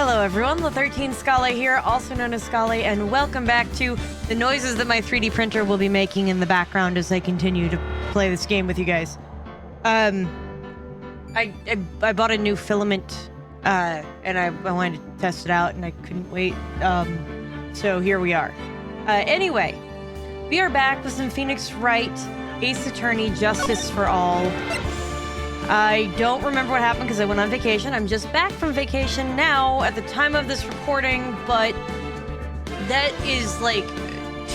Hello everyone, La13 Scala here, also known as Scala, and welcome back to the noises that my 3D printer will be making in the background as I continue to play this game with you guys. I bought a new filament, and I wanted to test it out, and I couldn't wait, so here we are. Anyway, we are back with some Phoenix Wright, Ace Attorney, Justice for All. I don't remember what happened because I went on vacation. I'm just back from vacation now at the time of this recording, but that is like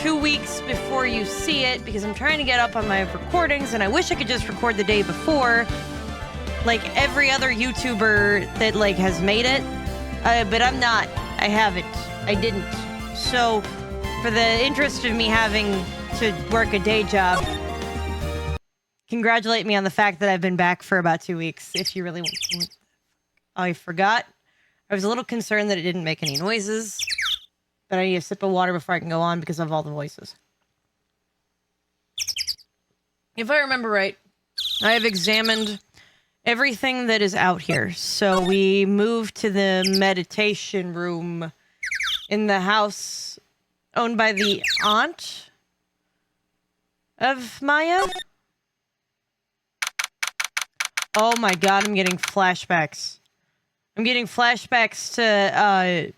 2 weeks before you see it because I'm trying to get up on my recordings and I wish I could just record the day before like every other YouTuber that like has made it, but I'm not. I haven't. I didn't. So for the interest of me having to work a day job, congratulate me on the fact that I've been back for about 2 weeks, if you really want. I forgot. I was a little concerned that it didn't make any noises, but I need a sip of water before I can go on because of all the voices. If I remember right, I have examined everything that is out here. So we moved to the meditation room in the house owned by the aunt of Maya. Oh my god, I'm getting flashbacks. I'm getting flashbacks to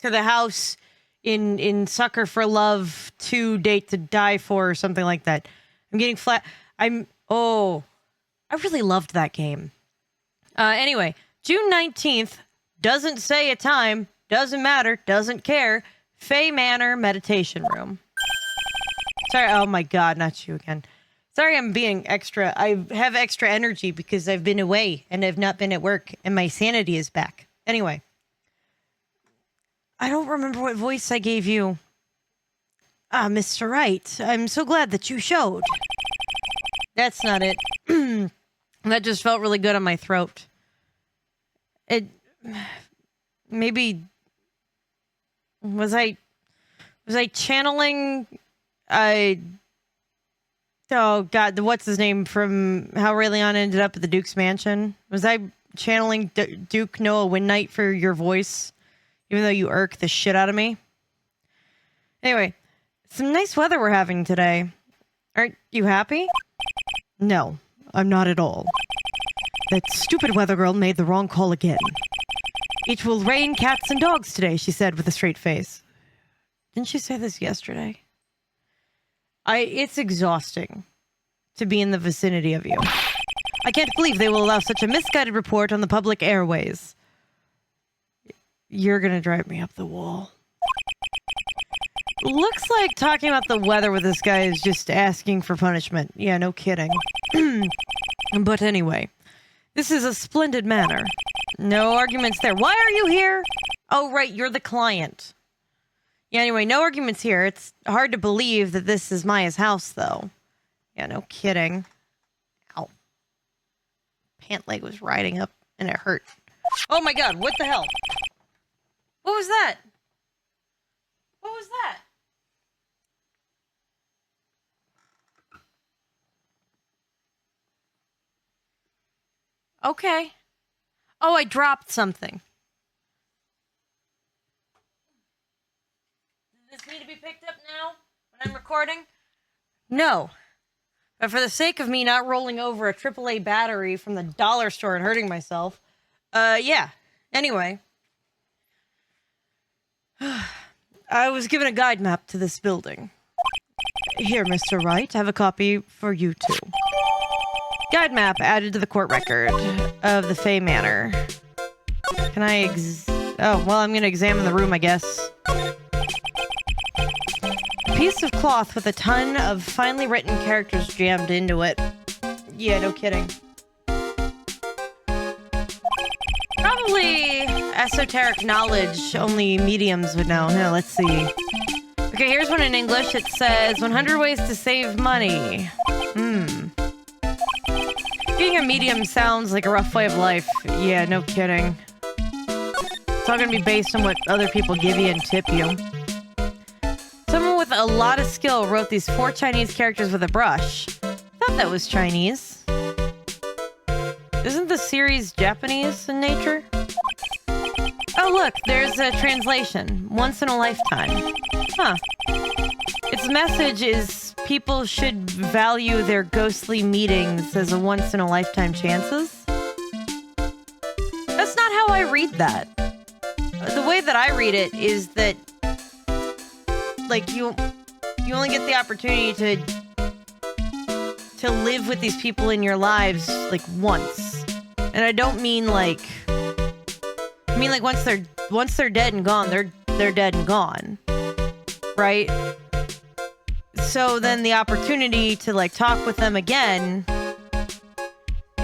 the house in Sucker for Love 2 Date to Die For or something like that. I'm getting I really loved that game. Anyway, June 19th, doesn't say a time, doesn't matter, doesn't care. Fae Manor Meditation Room. Sorry, oh my god, not you again. Sorry I'm being extra. I have extra energy because I've been away and I've not been at work and my sanity is back. Anyway. I don't remember what voice I gave you. Ah, Mr. Wright, I'm so glad that you showed. That's not it. That just felt really good on my throat. Maybe... Was I channeling... Oh, God, what's his name from How Ray Leon ended up at the Duke's mansion? Was I channeling Duke Noah Windnight for your voice? Even though you irk the shit out of me? Anyway, some nice weather we're having today. Aren't you happy? No, I'm not at all. That stupid weather girl made the wrong call again. It will rain cats and dogs today, she said with a straight face. Didn't she say this yesterday? It's exhausting to be in the vicinity of you. I can't believe they will allow such a misguided report on the public airways. You're gonna drive me up the wall. Looks like talking about the weather with this guy is just asking for punishment. Yeah, no kidding. But anyway, this is a splendid manor. No arguments there. Why are you here? Oh, right, you're the client. Yeah, anyway, no arguments here. It's hard to believe that this is Maya's house, though. Yeah, no kidding. Ow. Pant leg was riding up, and it hurt. Oh my god, what the hell? What was that? What was that? Okay. Oh, I dropped something. Does this need to be picked up now when I'm recording? No. But for the sake of me not rolling over a AAA battery from the dollar store and hurting myself, yeah. Anyway. I was given a guide map to this building. Here, Mr. Wright, I have a copy for you too. Guide map added to the court record of the Fae Manor. Can I oh, well, I'm gonna examine the room, I guess. A piece of cloth with a ton of finely written characters jammed into it. Yeah, no kidding. Probably esoteric knowledge only mediums would know. Now, let's see. Okay, here's one in English. It says 100 ways to save money. Being a medium sounds like a rough way of life. Yeah, no kidding. It's all gonna be based on what other people give you and tip you. Someone with a lot of skill wrote these 4 Chinese characters with a brush. I thought that was Chinese. Isn't the series Japanese in nature? look, there's a translation. Once in a lifetime. Huh. Its message is people should value their ghostly meetings as a once-in-a-lifetime chances. That's not how I read that. The way that I read it is that, like, you only get the opportunity to live with these people in your lives, like, once. And I don't mean, like... I mean, like, once they're dead and gone, they're dead and gone. Right? So then the opportunity to, like, talk with them again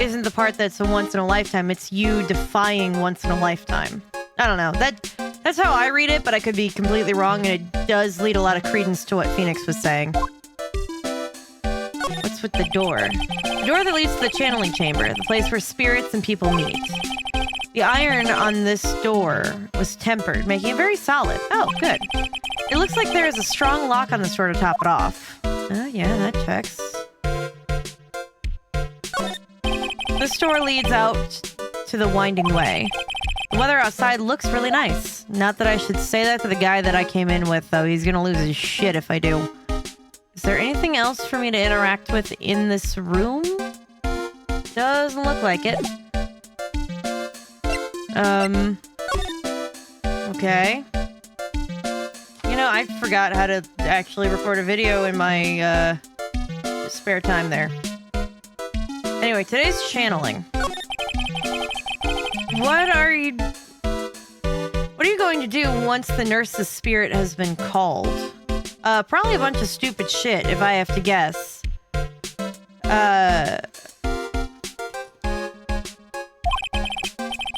isn't the part that's a once in a lifetime. It's you defying once in a lifetime. I don't know. That's how I read it, but I could be completely wrong, and it does lead a lot of credence to what Phoenix was saying. What's with the door? The door that leads to the channeling chamber, the place where spirits and people meet. The iron on this door was tempered, making it very solid. Oh, good. It looks like there is a strong lock on this door to top it off. Oh, yeah, that checks. This door leads out to the winding way. The weather outside looks really nice. Not that I should say that to the guy that I came in with, though. He's gonna lose his shit if I do. Is there anything else for me to interact with in this room? Doesn't look like it. Okay. You know, I forgot how to actually record a video in my, spare time there. Anyway, today's channeling. What are you going to do once the nurse's spirit has been called? Probably a bunch of stupid shit, if I have to guess.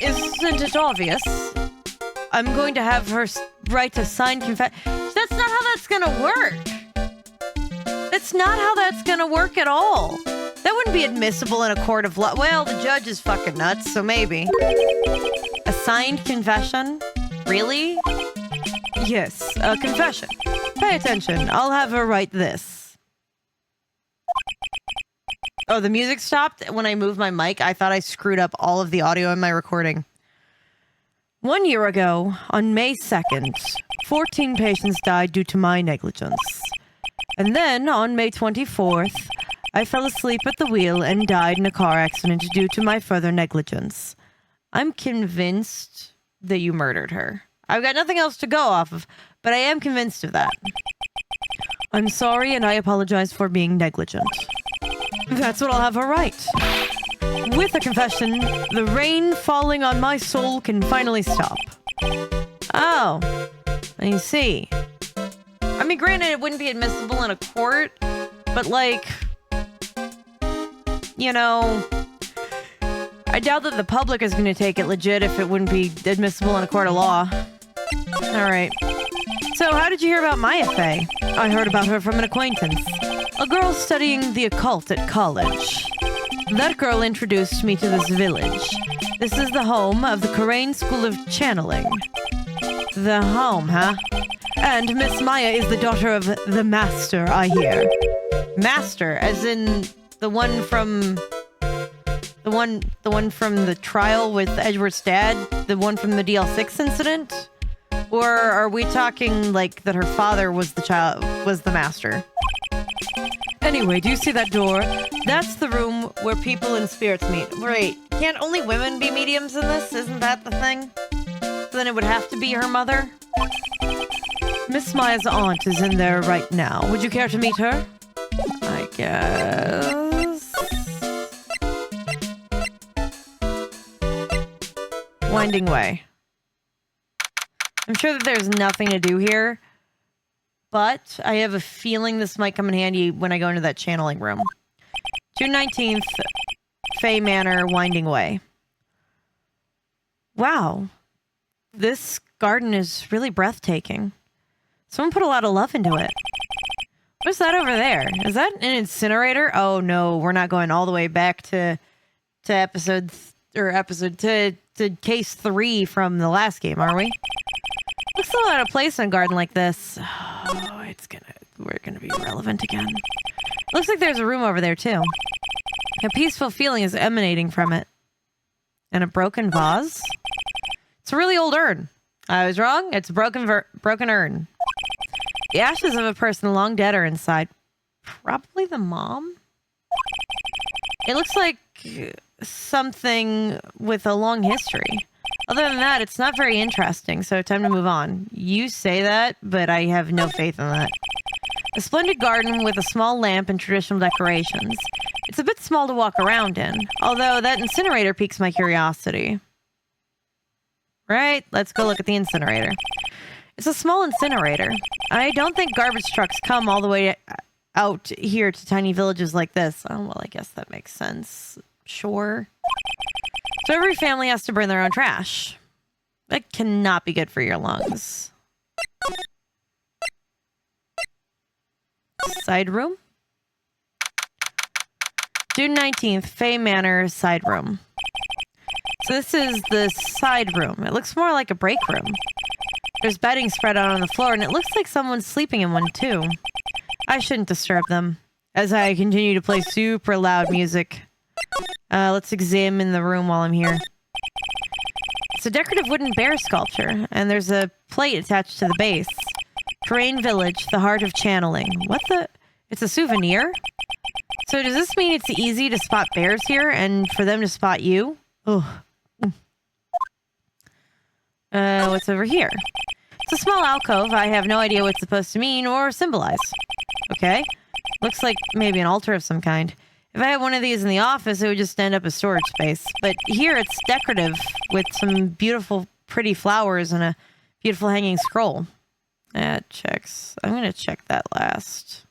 Isn't it obvious? I'm going to have her write a signed confession. That's not how that's gonna work. That's not how that's gonna work at all. That wouldn't be admissible in a court of law. Well, the judge is fucking nuts, so maybe. A signed confession? Really? Yes, a confession. Pay attention. I'll have her write this. Oh, the music stopped when I moved my mic. I thought I screwed up all of the audio in my recording. 1 year ago, on May 2nd, 14 patients died due to my negligence. And then, on May 24th, I fell asleep at the wheel and died in a car accident due to my further negligence. I'm convinced that you murdered her. I've got nothing else to go off of, but I am convinced of that. I'm sorry, and I apologize for being negligent. That's what I'll have her write. With a confession, the rain falling on my soul can finally stop. Oh, I see. I mean, granted, it wouldn't be admissible in a court, but, like, you know, I doubt that the public is going to take it legit if it wouldn't be admissible in a court of law. All right. So, how did you hear about Maya Fey? I heard about her from an acquaintance. A girl studying the occult at college. That girl introduced me to this village. This is the home of the Karain School of Channeling. The home, huh? And Miss Maya is the daughter of the Master, I hear. Master, as in the one from the trial with Edward's dad? The one from the DL6 incident? Or are we talking like that her father was the master? Anyway, do you see that door? That's the room where people and spirits meet. Wait, can't only women be mediums in this? Isn't that the thing? So then it would have to be her mother? Miss Maya's aunt is in there right now. Would you care to meet her? I guess. Winding way. I'm sure that there's nothing to do here, but I have a feeling this might come in handy when I go into that channeling room. June 19th, Fay Manor, Winding Way. Wow. This garden is really breathtaking. Someone put a lot of love into it. What's that over there? Is that an incinerator? Oh no, we're not going all the way back to case 3 from the last game, are we? Looks a lot out of place in a garden like this. Oh, we're gonna be irrelevant again. Looks like there's a room over there too. A peaceful feeling is emanating from it. And a broken vase? It's a really old urn. I was wrong. It's a broken urn. The ashes of a person long dead are inside. Probably the mom? It looks like something with a long history. Other than that, it's not very interesting, so time to move on. You say that, but I have no faith in that. A splendid garden with a small lamp and traditional decorations. It's a bit small to walk around in, although that incinerator piques my curiosity. Right, let's go look at the incinerator. It's a small incinerator. I don't think garbage trucks come all the way out here to tiny villages like this. Oh, well, I guess that makes sense. Sure. So every family has to burn their own trash. That cannot be good for your lungs. Side room? June 19th, Fay Manor side room. So this is the side room. It looks more like a break room. There's bedding spread out on the floor, and it looks like someone's sleeping in one too. I shouldn't disturb them, as I continue to play super loud music. Let's examine the room while I'm here. It's a decorative wooden bear sculpture, and there's a plate attached to the base. Terrain Village, the heart of channeling. What the? It's a souvenir? So does this mean it's easy to spot bears here, and for them to spot you? Ugh. What's over here? It's a small alcove. I have no idea what it's supposed to mean or symbolize. Okay. Looks like maybe an altar of some kind. If I had one of these in the office, it would just end up as storage space. But here it's decorative with some beautiful, pretty flowers and a beautiful hanging scroll. That checks. I'm going to check that last.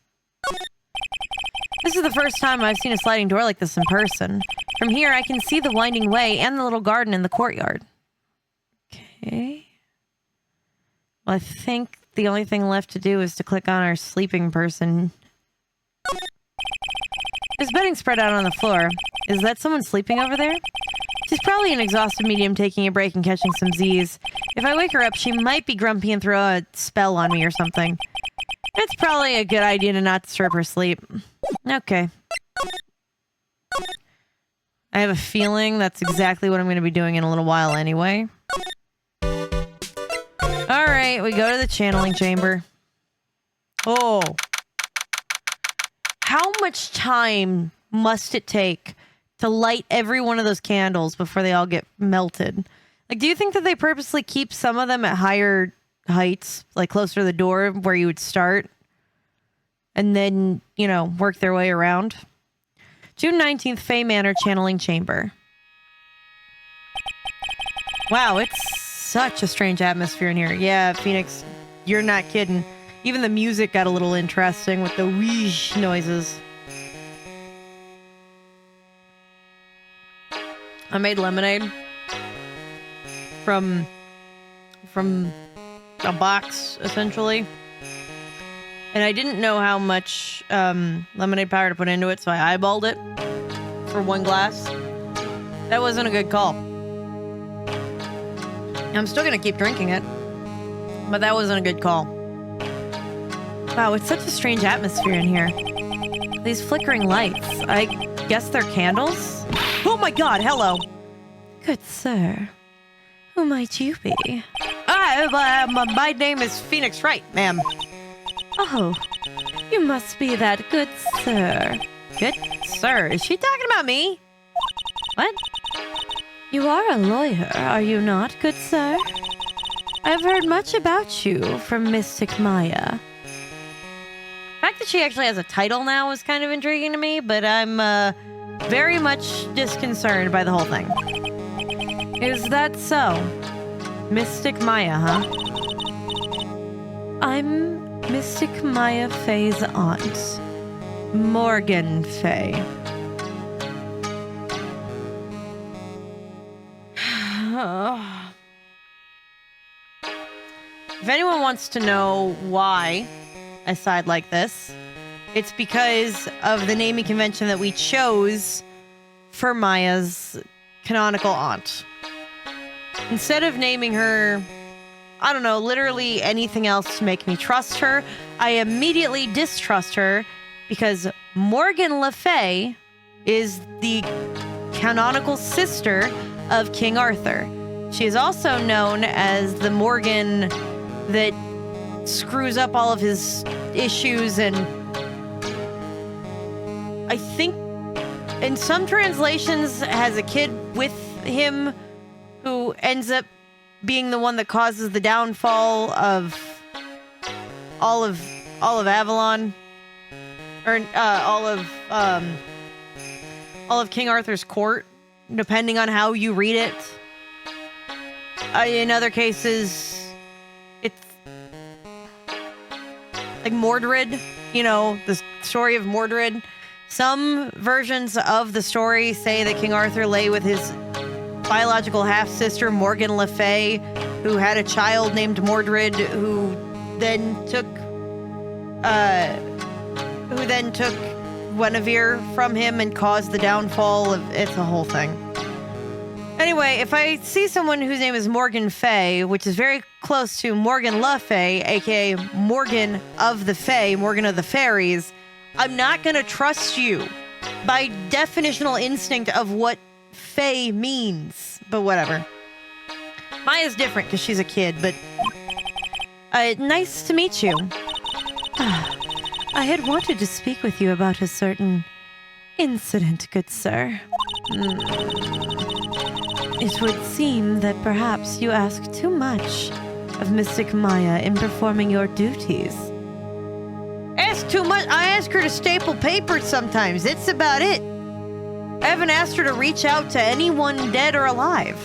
This is the first time I've seen a sliding door like this in person. From here, I can see the winding way and the little garden in the courtyard. Okay. Well, I think the only thing left to do is to click on our sleeping person. There's bedding spread out on the floor. Is that someone sleeping over there? She's probably an exhausted medium taking a break and catching some Z's. If I wake her up, she might be grumpy and throw a spell on me or something. It's probably a good idea to not disturb her sleep. Okay. I have a feeling that's exactly what I'm going to be doing in a little while anyway. Alright, we go to the channeling chamber. Oh. How much time must it take to light every one of those candles before they all get melted? Like, do you think that they purposely keep some of them at higher heights, like closer to the door where you would start, and then, you know, work their way around? June 19th, Fay Manor Channeling Chamber. Wow, it's such a strange atmosphere in here. Yeah, Phoenix, you're not kidding. Even the music got a little interesting with the whoosh noises. I made lemonade from a box, essentially. And I didn't know how much lemonade powder to put into it, so I eyeballed it for one glass. That wasn't a good call. I'm still gonna keep drinking it, but that wasn't a good call. Wow, it's such a strange atmosphere in here. These flickering lights. I guess they're candles? Oh my god, hello! Good sir, who might you be? My name is Phoenix Wright, ma'am. Oh, you must be that good sir. Good sir? Is she talking about me? What? You are a lawyer, are you not, good sir? I've heard much about you from Mystic Maya. The fact that she actually has a title now is kind of intriguing to me, but I'm very much disconcerted by the whole thing. Is that so? Mystic Maya, huh? I'm Mystic Maya Fay's aunt, Morgan Fay. If anyone wants to know why I side like this, it's because of the naming convention that we chose for Maya's canonical aunt. Instead of naming her, I don't know, literally anything else to make me trust her, I immediately distrust her because Morgan Le Fay is the canonical sister of King Arthur. She is also known as the Morgan that screws up all of his issues, and I think in some translations has a kid with him who ends up being the one that causes the downfall of all of Avalon, or all of King Arthur's court, depending on how you read it. In other cases, it's like Mordred, you know, the story of Mordred. Some versions of the story say that King Arthur lay with his biological half-sister, Morgan Le Fay, who had a child named Mordred, who then took Guinevere from him and caused the downfall of... It's a whole thing. Anyway, if I see someone whose name is Morgan Fay, which is very close to Morgan Le Fay, aka Morgan of the Fay, Morgan of the Fairies, I'm not going to trust you by definitional instinct of what Fay means. But whatever. Maya's different because she's a kid, but... nice to meet you. I had wanted to speak with you about a certain incident, good sir. It would seem that perhaps you ask too much of Mystic Maya in performing your duties. Ask too much? I ask her to staple paper sometimes. It's about it. I haven't asked her to reach out to anyone dead or alive.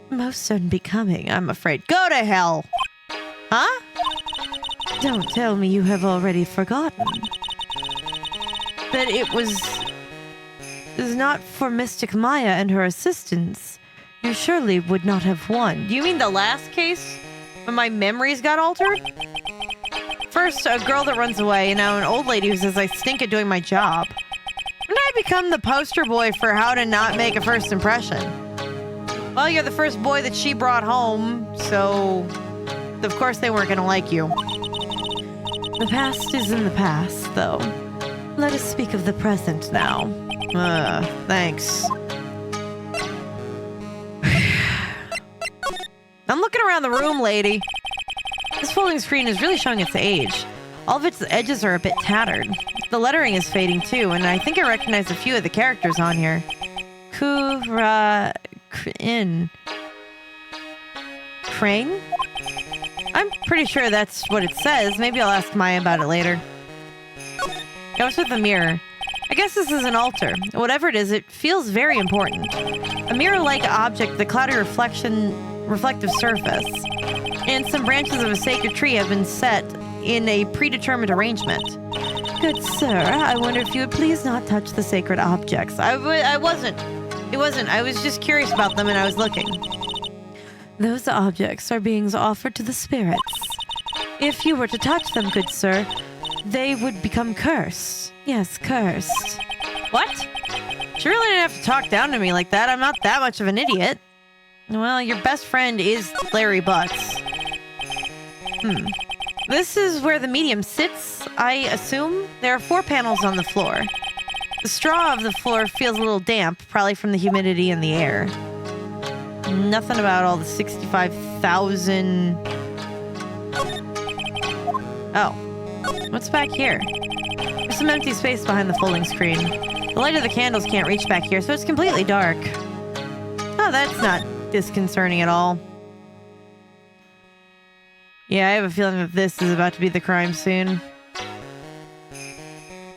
Most unbecoming, I'm afraid. Go to hell. Huh? Don't tell me you have already forgotten that it was not for Mystic Maya and her assistants. You surely would not have won. Do you mean the last case when my memories got altered? First, a girl that runs away, and now an old lady who says I stink at doing my job. When did I become the poster boy for how to not make a first impression? Well, you're the first boy that she brought home, so of course they weren't going to like you. The past is in the past, though. Let us speak of the present now. Thanks. I'm looking around the room, lady. This folding screen is really showing its age. All of its edges are a bit tattered. The lettering is fading too, and I think I recognize a few of the characters on here. Crane? I'm pretty sure that's what it says. Maybe I'll ask Maya about it later. Goes with the mirror. I guess this is an altar. Whatever it is, it feels very important. A mirror-like object, the cloudy reflective surface, and some branches of a sacred tree have been set in a predetermined arrangement. Good sir, I wonder if you would please not touch the sacred objects. I wasn't. It wasn't. I was just curious about them and I was looking. Those objects are beings offered to the spirits. If you were to touch them, good sir, they would become cursed. Yes, cursed. What? She really didn't have to talk down to me like that. I'm not that much of an idiot. Well, your best friend is Larry Butts. This is where the medium sits, I assume. There are 4 panels on the floor. The straw of the floor feels a little damp, probably from the humidity in the air. Nothing about all the 65,000... Oh. What's back here? There's some empty space behind the folding screen. The light of the candles can't reach back here, so it's completely dark. Oh, that's not disconcerting at all. Yeah, I have a feeling that this is about to be the crime scene.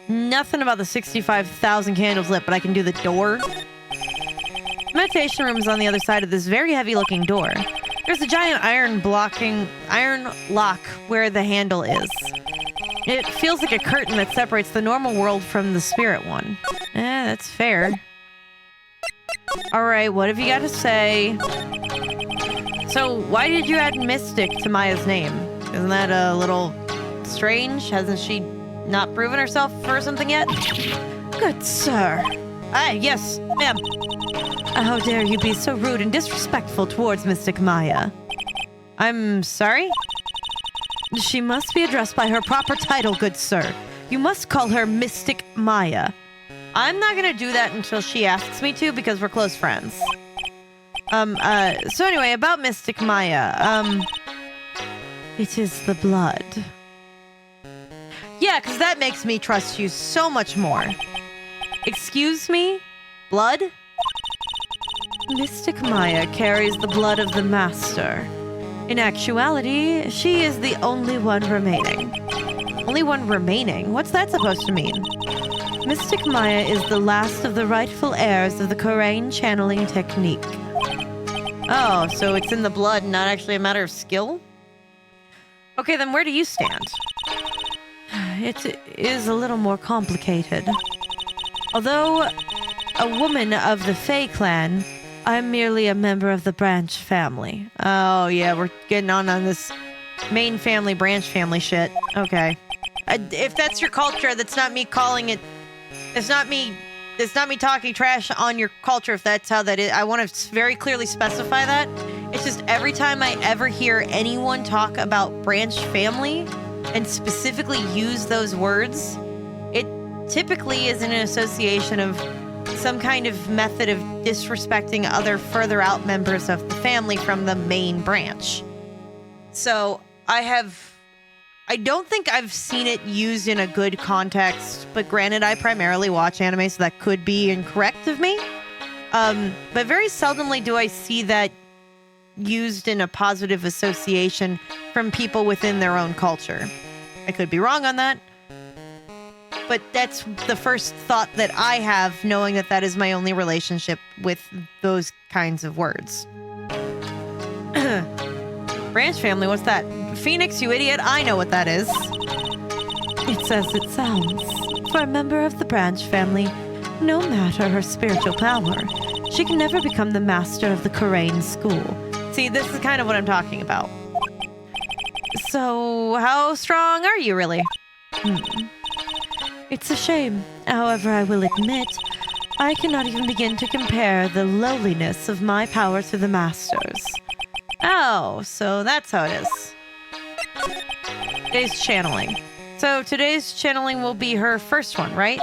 Nothing about the 65,000 candles lit, but I can do the door. The meditation room is on the other side of this very heavy-looking door. There's a giant iron lock where the handle is. It feels like a curtain that separates the normal world from the spirit one. That's fair. Alright, what have you got to say? So, why did you add Mystic to Maya's name? Isn't that a little strange? Hasn't she not proven herself for something yet? Good sir. Yes, ma'am. How dare you be so rude and disrespectful towards Mystic Maya? I'm sorry? She must be addressed by her proper title, good sir. You must call her Mystic Maya. I'm not gonna do that until she asks me to because we're close friends. So anyway, about Mystic Maya, it is the blood. Yeah, because that makes me trust you so much more. Excuse me? Blood? Mystic Maya carries the blood of the Master. In actuality, she is the only one remaining. Only one remaining? What's that supposed to mean? Mystic Maya is the last of the rightful heirs of the Korean channeling technique. Oh, so it's in the blood, not actually a matter of skill? Okay, then where do you stand? It is a little more complicated. Although a woman of the Fae clan, I'm merely a member of the branch family. Oh, yeah, we're getting on this main family, branch family shit. Okay. If that's your culture, that's not me calling it... It's not me talking trash on your culture, if that's how that is. I want to very clearly specify that. It's just every time I ever hear anyone talk about branch family and specifically use those words, it typically is in an association of some kind of method of disrespecting other further out members of the family from the main branch. So I don't think I've seen it used in a good context, but granted, I primarily watch anime, so that could be incorrect of me. But very seldomly do I see that used in a positive association from people within their own culture. I could be wrong on that, but that's the first thought that I have, knowing that that is my only relationship with those kinds of words. Branch family, what's that? Phoenix, you idiot, I know what that is. It's as it sounds. For a member of the branch family, no matter her spiritual power, she can never become the master of the Korean school. See, this is kind of what I'm talking about. So, how strong are you, really? It's a shame. However, I will admit, I cannot even begin to compare the lowliness of my power to the master's. Oh, so that's how it is. Today's channeling. So today's channeling will be her first one, right?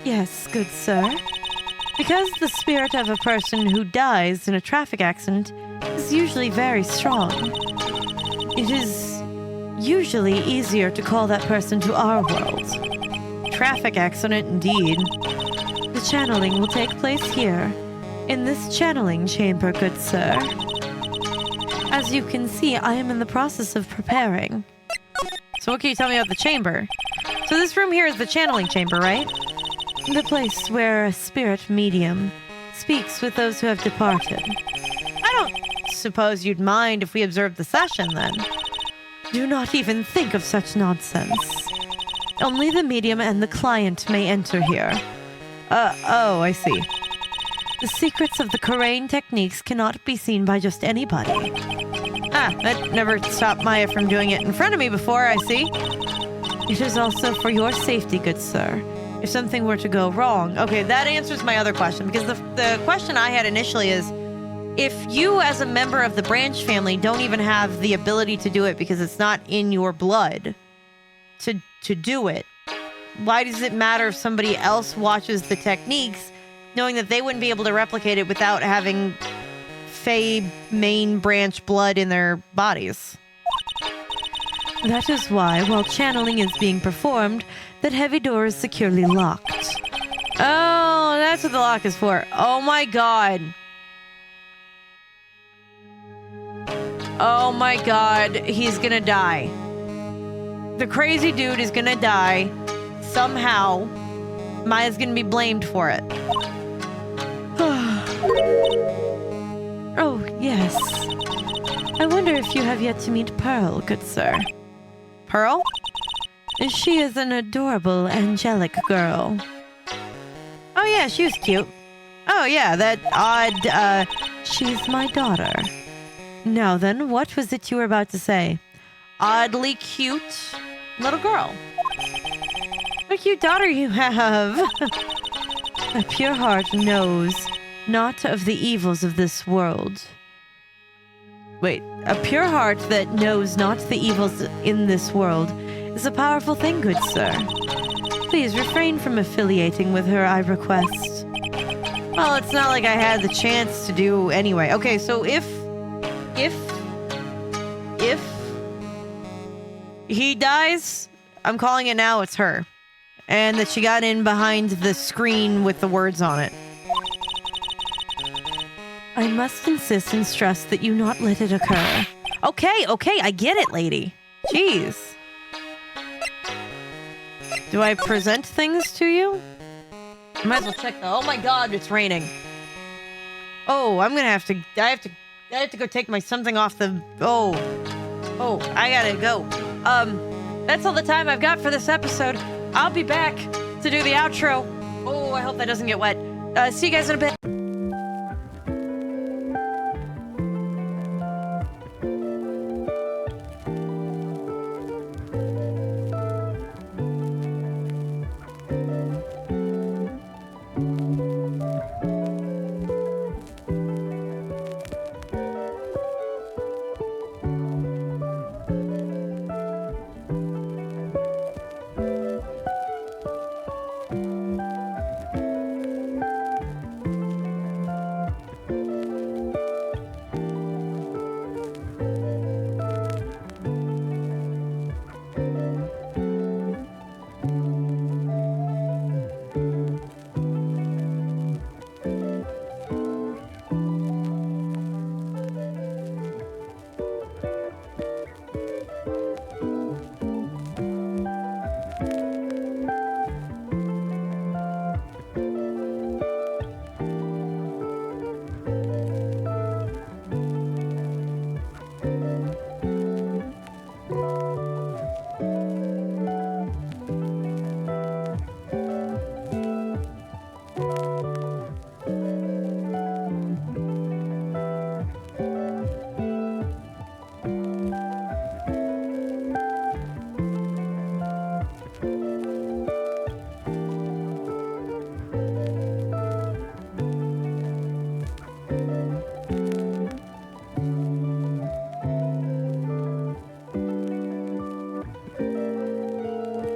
Yes, good sir. Because the spirit of a person who dies in a traffic accident is usually very strong, it is usually easier to call that person to our world. Traffic accident indeed. The channeling will take place here, in this channeling chamber, good sir. As you can see, I am in the process of preparing. So what can you tell me about the chamber? So this room here is the channeling chamber, right? The place where a spirit medium speaks with those who have departed. I don't suppose you'd mind if we observed the session, then. Do not even think of such nonsense. Only the medium and the client may enter here. Oh, I see. The secrets of the Korean techniques cannot be seen by just anybody. Ah, that never stopped Maya from doing it in front of me before, I see. It is also for your safety, good sir. If something were to go wrong... Okay, that answers my other question, because the question I had initially is, if you as a member of the branch family don't even have the ability to do it because it's not in your blood to do it, why does it matter if somebody else watches the techniques, knowing that they wouldn't be able to replicate it without having Fae main branch blood in their bodies? That is why, while channeling is being performed, that heavy door is securely locked. Oh, that's what the lock is for. Oh my god. Oh my god, he's gonna die. The crazy dude is gonna die. Somehow, Maya's gonna be blamed for it. Oh, yes. I wonder if you have yet to meet Pearl, good sir. Pearl? She is an adorable, angelic girl. Oh yeah, she was cute. Oh yeah, that odd, she's my daughter. Now then, what was it you were about to say? Oddly cute little girl. What a cute daughter you have. A pure heart knows not of the evils of this world. Wait, a pure heart that knows not the evils in this world is a powerful thing, good sir. Please refrain from affiliating with her, I request. Well, it's not like I had the chance to do anyway. Okay, so if he dies, I'm calling it now, it's her. And that she got in behind the screen with the words on it. I must insist and stress that you not let it occur. Okay, I get it, lady. Jeez. Do I present things to you? I might as well check the... Oh my god, it's raining. Oh, I have to go take my something off the... Oh, I gotta go. That's all the time I've got for this episode. I'll be back to do the outro. Oh, I hope that doesn't get wet. See you guys in a bit.